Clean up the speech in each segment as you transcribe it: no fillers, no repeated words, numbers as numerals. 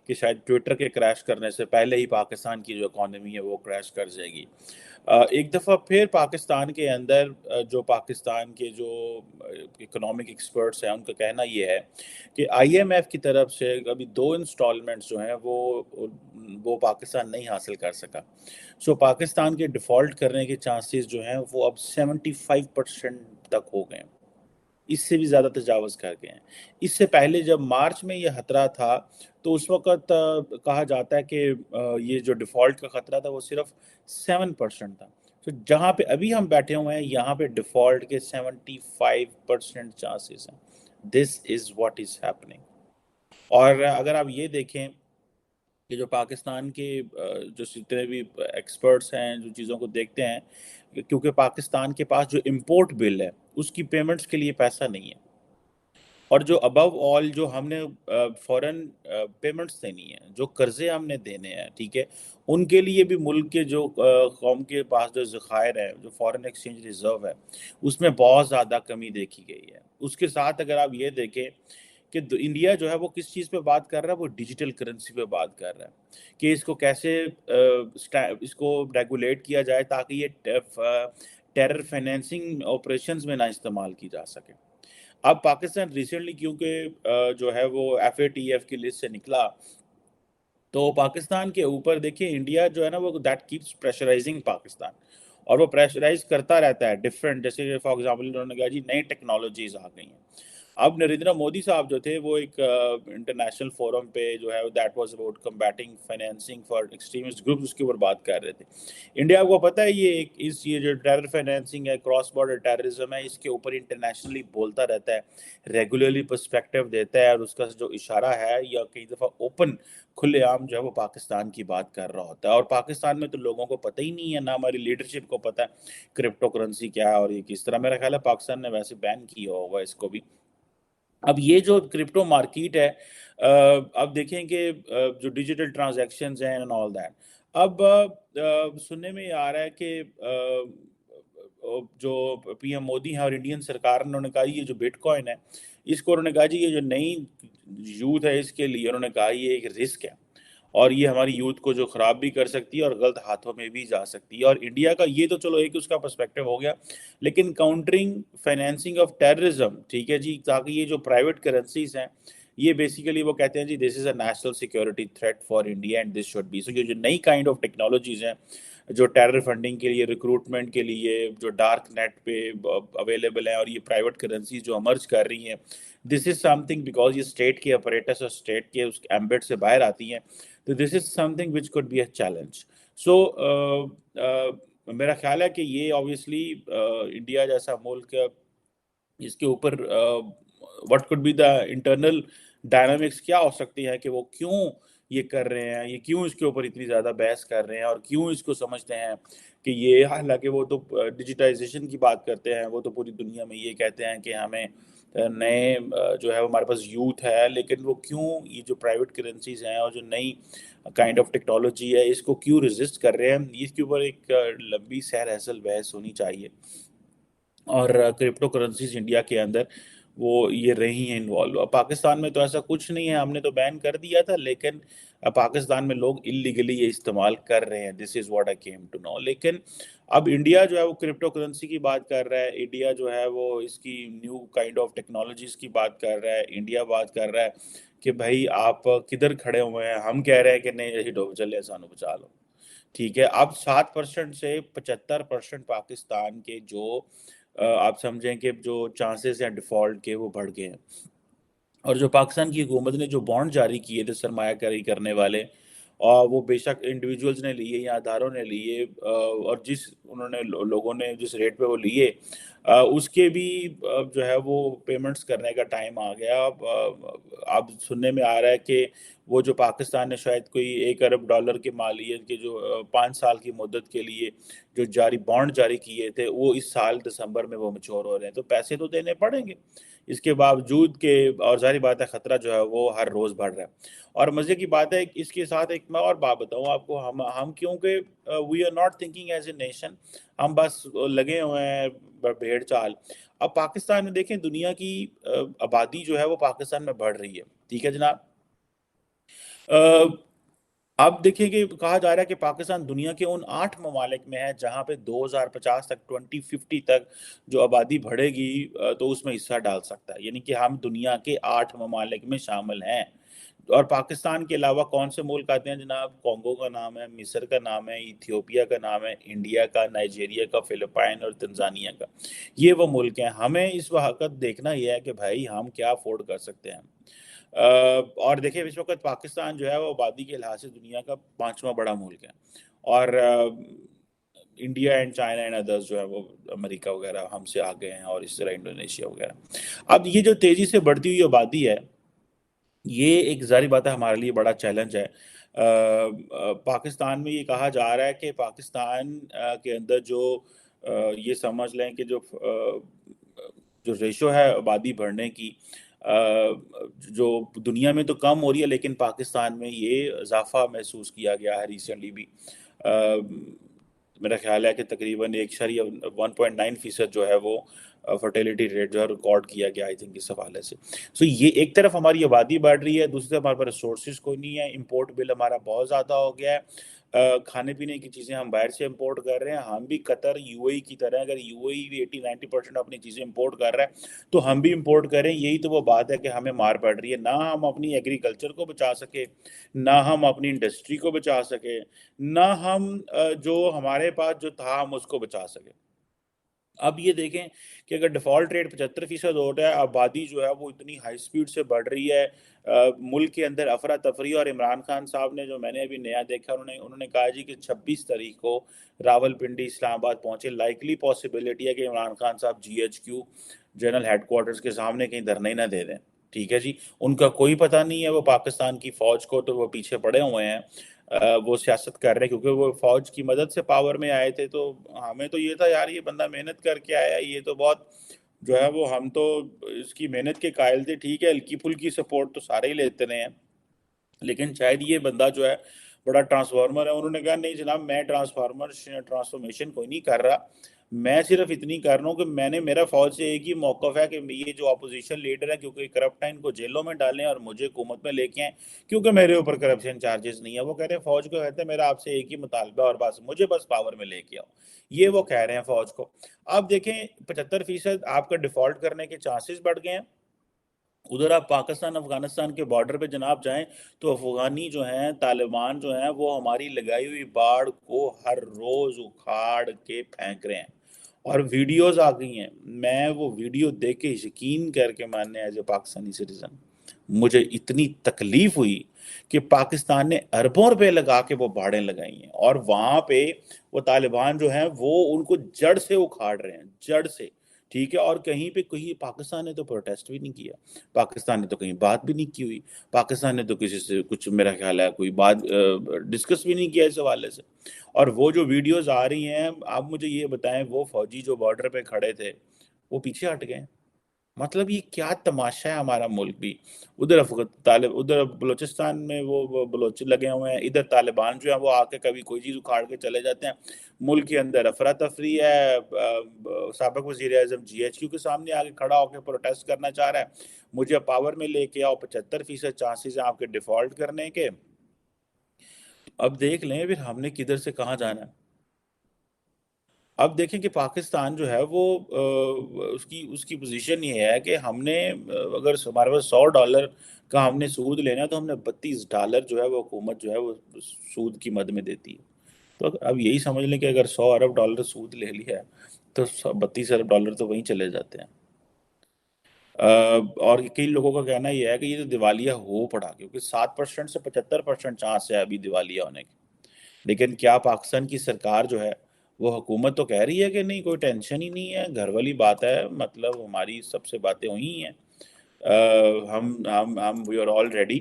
कि शायद ट्विटर के क्रैश करने से पहले ही पाकिस्तान की जो इकॉनमी है वो क्रैश कर जाएगी। एक दफ़ा फिर पाकिस्तान के अंदर जो पाकिस्तान के जो इकोनॉमिक एक्सपर्ट्स हैं उनका कहना ये है कि आईएमएफ की तरफ से अभी 2 इंस्टॉलमेंट्स जो हैं वो पाकिस्तान नहीं हासिल कर सका। सो पाकिस्तान के डिफ़ॉल्ट करने के चांसेस जो हैं वो अब 75% तक हो गए हैं, इससे भी ज़्यादा तजावज़ कर गए हैं। इससे पहले जब मार्च में ये खतरा था तो उस वक़्त कहा जाता है कि ये जो डिफ़ॉल्ट का खतरा था वो सिर्फ 7% था। तो जहाँ पे अभी हम बैठे हुए हैं यहाँ पे डिफ़ॉल्ट के 75% चांसेस हैं। This is what is happening. और अगर आप ये देखें कि जो पाकिस्तान के जो जितने भी एक्सपर्ट्स हैं जो चीज़ों को देखते हैं, क्योंकि पाकिस्तान के पास जो इम्पोर्ट बिल है उसकी पेमेंट्स के लिए पैसा नहीं है, और जो अबव ऑल जो हमने फॉरेन पेमेंट्स देनी है, जो कर्जे हमने देने हैं, ठीक है, उनके लिए भी मुल्क के जो कौम के पास जो ज़खायर है, जो फॉरेन एक्सचेंज रिजर्व है, उसमें बहुत ज़्यादा कमी देखी गई है। उसके साथ अगर आप ये देखें कि इंडिया जो है वो किस चीज़ पे बात कर रहा है, वो डिजिटल करेंसी पे बात कर रहा है कि इसको कैसे इसको रेगुलेट किया जाए ताकि ये टेरर फाइनेंसिंग ऑपरेशंस में ना इस्तेमाल की जा सके। अब पाकिस्तान रिसेंटली क्योंकि जो है वो एफएटीएफ की लिस्ट से निकला, तो पाकिस्तान के ऊपर देखिए इंडिया जो है ना वो दैट कीप्स प्रेशराइजिंग पाकिस्तान, और वो प्रेशराइज करता रहता है डिफरेंट, जैसे फॉर एग्जांपल उन्होंने कहा जी नई टेक्नोलॉजीज आ गई हैं। अब नरेंद्र मोदी साहब जो थे वो एक इंटरनेशनल फोरम पे जो है that was about combating financing for extremist groups, उसके ऊपर बात कर रहे थे। इंडिया को पता है ये जो टेरर फाइनेंसिंग है, क्रॉस बॉर्डर टेररिज्म है, इसके ऊपर इंटरनेशनली बोलता रहता है, रेगुलरली पर्सपेक्टिव देता है, और उसका जो इशारा है या कई दफ़ा ओपन खुलेआम जो है वो पाकिस्तान की बात कर रहा होता है। और पाकिस्तान में तो लोगों को पता ही नहीं है, ना हमारी लीडरशिप को पता है क्रिप्टो करेंसी क्या है और ये किस तरह। मेरा ख्याल है पाकिस्तान ने वैसे बैन किया होगा इसको भी। अब ये जो क्रिप्टो मार्केट है, अब देखें कि जो डिजिटल ट्रांजैक्शंस हैं एंड ऑल दैट, अब सुनने में ये आ रहा है कि जो पीएम मोदी हैं और इंडियन सरकार, उन्होंने कहा ये जो बिटकॉइन है इसको, उन्होंने कहा जी ये जो नई यूथ है इसके लिए उन्होंने कहा ये एक रिस्क है, और ये हमारी यूथ को जो ख़राब भी कर सकती है और गलत हाथों में भी जा सकती है। और इंडिया का ये तो चलो एक उसका पर्सपेक्टिव हो गया, लेकिन काउंटरिंग फाइनेंसिंग ऑफ टेररिज्म, ठीक है जी, ताकि ये जो प्राइवेट करेंसीज हैं ये बेसिकली वो कहते हैं जी this is a national security threat for India and this should be. So ये जो नई काइंड ऑफ टेक्नोलॉजीज हैं जो टेरर फंडिंग के लिए, रिक्रूटमेंट के लिए, जो डार्क नेट पे अवेलेबल है, और ये प्राइवेट करेंसीज जो अमर्ज कर रही हैं, दिस इज समथिंग बिकॉज ये स्टेट के अपरेटस और स्टेट के उस एम्बेड से बाहर आती हैं, तो this is something which could be a challenge. So मेरा ख्याल है कि ये ऑब्वियसली इंडिया जैसा मुल्क, इसके ऊपर what could be the internal dynamics क्या हो सकती है कि वो क्यों ये कर रहे हैं, ये क्यों इसके ऊपर इतनी ज़्यादा बहस कर रहे हैं, और क्यों इसको समझते हैं कि ये, हालांकि वो तो डिजिटाइजेशन की बात करते हैं, वो तो पूरी दुनिया में ये कहते हैं कि हमें नए जो है हमारे पास यूथ है, लेकिन वो क्यों ये जो प्राइवेट करेंसीज हैं और जो नई काइंड ऑफ टेक्नोलॉजी है इसको क्यों रेजिस्ट कर रहे हैं, इसके ऊपर एक लंबी सैर हसल बहस होनी चाहिए। और क्रिप्टो करेंसीज इंडिया के अंदर वो ये रही हैं इन्वॉल्व। अब पाकिस्तान में तो ऐसा कुछ नहीं है, हमने तो बैन कर दिया था, लेकिन अब पाकिस्तान में लोग इलीगली ये इस्तेमाल कर रहे हैं, this is what I came to know. लेकिन अब इंडिया जो है वो क्रिप्टो करेंसी की बात कर रहा है, इंडिया जो है वो इसकी न्यू काइंड ऑफ टेक्नोलॉजीज की बात कर रहा है, इंडिया बात कर रहा है कि भाई आप किधर खड़े हुए हैं, हम कह रहे हैं कि नहीं यही डूब चले, सानू बचा लो। ठीक है, अब 7% से 75% पाकिस्तान के जो आप समझें कि जो चांसेस हैं डिफ़ॉल्ट के वो बढ़ गए हैं। और जो पाकिस्तान की हुकूमत ने जो बॉन्ड जारी किए थे सरमायाकारी करने वाले, और वो बेशक इंडिविजुअल्स ने लिए या अदारों ने लिए, और जिस उन्होंने लोगों ने जिस रेट पे वो लिए, उसके भी जो है वो पेमेंट्स करने का टाइम आ गया। अब सुनने में आ रहा है कि वो जो पाकिस्तान ने शायद कोई $1 अरब के मालियत के जो 5 साल की मुद्दत के लिए जो बॉन्ड जारी किए थे, वो इस साल दिसंबर में वो मैच्योर हो रहे हैं, तो पैसे तो देने पड़ेंगे इसके बावजूद के। और जाहिर बात है खतरा जो है वो हर रोज बढ़ रहा है। और मजे की बात है इसके साथ एक मैं और बात बताऊं आपको, हम क्योंकि we are not thinking as a nation, हम बस लगे हुए हैं भेड़ चाल। अब पाकिस्तान में देखें दुनिया की आबादी जो है वो पाकिस्तान में बढ़ रही है, ठीक है जनाब। अब देखिए कि कहा जा रहा है कि पाकिस्तान दुनिया के उन 8 ममालिक में है जहां पे 2050 तक 2050 तक जो आबादी बढ़ेगी तो उसमें हिस्सा डाल सकता है, यानी कि हम दुनिया के 8 ममालिक में शामिल हैं। और पाकिस्तान के अलावा कौन से मुल्क आते हैं जनाब? कॉन्गो का नाम है, मिस्र का नाम है, इथियोपिया का नाम है, इंडिया का, नाइजीरिया का, फिलिपाइन और तंजानिया का। ये वो मुल्क हैं। हमें इस वक्त देखना यह है कि भाई हम क्या अफोर्ड कर सकते हैं। और देखिए इस वक्त पाकिस्तान जो है वो आबादी के लिहाज से दुनिया का 5वां बड़ा मुल्क है। और India and China and others जो है वो अमेरिका वगैरह हमसे आगे हैं, और इस तरह इंडोनेशिया वगैरह। अब ये जो तेजी से बढ़ती हुई आबादी है, ये एक जारी बात है हमारे लिए बड़ा चैलेंज है। पाकिस्तान में ये कहा जा रहा है कि पाकिस्तान के अंदर जो ये समझ लें कि जो रेशो है आबादी बढ़ने की, जो दुनिया में तो कम हो रही है, लेकिन पाकिस्तान में ये इजाफा महसूस किया गया है रिसेंटली भी। मेरा ख्याल है कि तकरीबन 1.9% जो है वो फर्टिलिटी रेट जो है रिकॉर्ड किया गया, आई थिंक, इस हवाले से। सो ये एक तरफ हमारी आबादी बढ़ रही है, दूसरी तरफ हमारे पास रिसोर्सेज कोई नहीं है, इंपोर्ट बिल हमारा बहुत ज़्यादा हो गया है। खाने पीने की चीज़ें हम बाहर से इंपोर्ट कर रहे हैं। हम भी कतर यूएई की तरह, अगर यूएई भी 80-90% अपनी चीज़ें इंपोर्ट कर रहा है तो हम भी इंपोर्ट करें। यही तो वो बात है कि हमें मार पड़ रही है, ना हम अपनी एग्रीकल्चर को बचा सके, ना हम अपनी इंडस्ट्री को बचा सके, ना हम जो हमारे पास जो था हम उसको बचा सके। अब ये देखें कि अगर डिफ़ॉल्ट रेट 75% हो रहा है, आबादी जो है वो इतनी हाई स्पीड से बढ़ रही है, मुल्क के अंदर अफरा तफरी। और इमरान खान साहब ने, जो मैंने अभी नया देखा, उन्होंने उन्होंने कहा जी कि 26 तारीख को रावलपिंडी इस्लामाबाद पहुंचे। लाइकली पॉसिबिलिटी है कि इमरान खान साहब GHQ जनरल हेडक्वार्टर्स के सामने कहीं धरना ही ना दे दें। ठीक है जी, उनका कोई पता नहीं है वो पाकिस्तान की फ़ौज को, तो वो पीछे पड़े हुए हैं। वो सियासत कर रहे हैं क्योंकि वो फौज की मदद से पावर में आए थे। तो हमें तो ये था यार ये बंदा मेहनत करके आया, ये तो बहुत जो है वो, हम तो इसकी मेहनत के कायल थे। ठीक है, हल्की फुल्की सपोर्ट तो सारे ही लेते रहे हैं, लेकिन शायद ये बंदा जो है बड़ा ट्रांसफार्मर है। उन्होंने कहा नहीं जनाब, मैं ट्रांसफॉर्मेशन कोई नहीं कर रहा, मैं सिर्फ इतनी कर रहा हूँ कि मैंने, मेरा फौज से एक ही मौकफ है कि ये जो अपोजिशन लीडर है क्योंकि करप्ट है, इनको जेलों में डालें और मुझे हुकूमत में लेके आए, क्योंकि मेरे ऊपर करप्शन चार्जेस नहीं है। वो कह रहे हैं फौज को, कहते हैं मेरा आपसे एक ही मुतालबा और बस मुझे बस पावर में लेके आओ। ये वो कह रहे हैं फौज को। अब देखें 75% आपका डिफॉल्ट करने के चांसेस बढ़ गए हैं। उधर आप पाकिस्तान अफगानिस्तान के बॉर्डर पे जनाब जाएं तो अफगानी जो हैं, तालिबान जो हैं, वो हमारी लगाई हुई बाड़ को हर रोज उखाड़ के फेंक रहे हैं। और वीडियोस आ गई हैं, मैं वो वीडियो देख के यकीन करके, मानने एज ए पाकिस्तानी सिटीजन मुझे इतनी तकलीफ हुई कि पाकिस्तान ने अरबों रुपए लगा के वो बाड़ें लगाई हैं, और वहां पे वो तालिबान जो हैं वो उनको जड़ से उखाड़ रहे हैं, जड़ से। ठीक है, और कहीं पे कहीं पाकिस्तान ने तो प्रोटेस्ट भी नहीं किया, पाकिस्तान ने तो कहीं बात भी नहीं की हुई, पाकिस्तान ने तो किसी से कुछ, मेरा ख्याल है, कोई बात डिस्कस भी नहीं किया इस हवाले से। और वो जो वीडियोस आ रही हैं, आप मुझे ये बताएं, वो फौजी जो बॉर्डर पे खड़े थे वो पीछे हट गए। मतलब ये क्या तमाशा है? हमारा मुल्क भी उधर उधर बलूचिस्तान में वो बलोच लगे हुए हैं, इधर तालिबान जो है वो आके कभी कोई चीज़ उखाड़ के चले जाते हैं। मुल्क के अंदर अफरा तफरी है। साबिक वजीर आजम GHQ के सामने आके खड़ा होकर प्रोटेस्ट करना चाह रहा है, मुझे पावर में लेके आओ, 75% चांसेस हैं आपके डिफॉल्ट करने के। अब देख लें फिर हमने किधर से कहाँ जाना है। अब देखें कि पाकिस्तान जो है वो उसकी उसकी पोजीशन ये है कि हमने अगर हमारे पास $100 का हमने सूद लेना है तो हमने $32 जो है वो हुकूमत जो है वो सूद की मद में देती है। तो अब यही समझ लें कि अगर $100 अरब सूद ले लिया है तो $32 अरब तो वहीं चले जाते हैं। और कई लोगों का कहना यह है कि ये तो दिवालिया हो पड़ा, क्योंकि 7% से 75% चांस है अभी दिवालिया होने की। लेकिन क्या पाकिस्तान की सरकार जो है वो, हुकूमत तो कह रही है कि नहीं कोई टेंशन ही नहीं है, घर वाली बात है, मतलब हमारी सबसे बातें हुई हैं, हम we are all ready.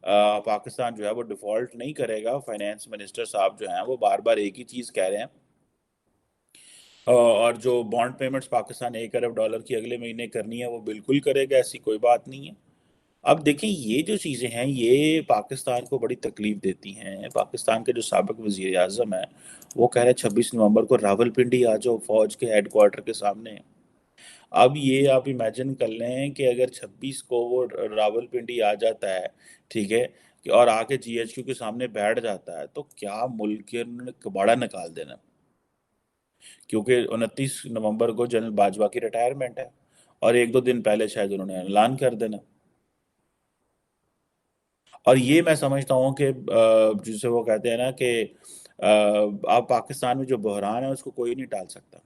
Pakistan जो है वो डिफॉल्ट नहीं करेगा। फाइनेंस मिनिस्टर साहब जो हैं वो बार बार एक ही चीज़ कह रहे हैं। और जो बॉन्ड पेमेंट्स पाकिस्तान $1 अरब की अगले महीने करनी है वो बिल्कुल करेगा, ऐसी कोई बात नहीं है। अब देखें ये जो चीज़ें हैं ये पाकिस्तान को बड़ी तकलीफ देती हैं। पाकिस्तान के जो साबिक वज़ीर आज़म है वो कह रहे हैं 26 नवंबर को रावलपिंडी आ जाओ, फौज के हेडक्वार्टर के सामने। अब ये आप इमेजिन कर लें कि अगर 26 को वो रावलपिंडी आ जाता है, ठीक है, कि और आके जीएचक्यू के सामने बैठ जाता है, तो क्या मुल्क के उन्होंने कबाड़ा निकाल देना। क्योंकि 29 नवंबर को जनरल बाजवा की रिटायरमेंट है, और एक दो दिन पहले शायद उन्होंने ऐलान कर देना। और ये मैं समझता हूँ कि जिसे वो कहते हैं ना कि आप पाकिस्तान में जो बहरान है उसको कोई नहीं टाल सकता।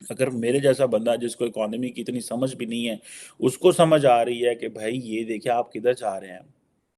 अगर मेरे जैसा बंदा जिसको इकोनॉमी की इतनी समझ भी नहीं है, उसको समझ आ रही है कि भाई ये देखिए आप किधर जा रहे हैं,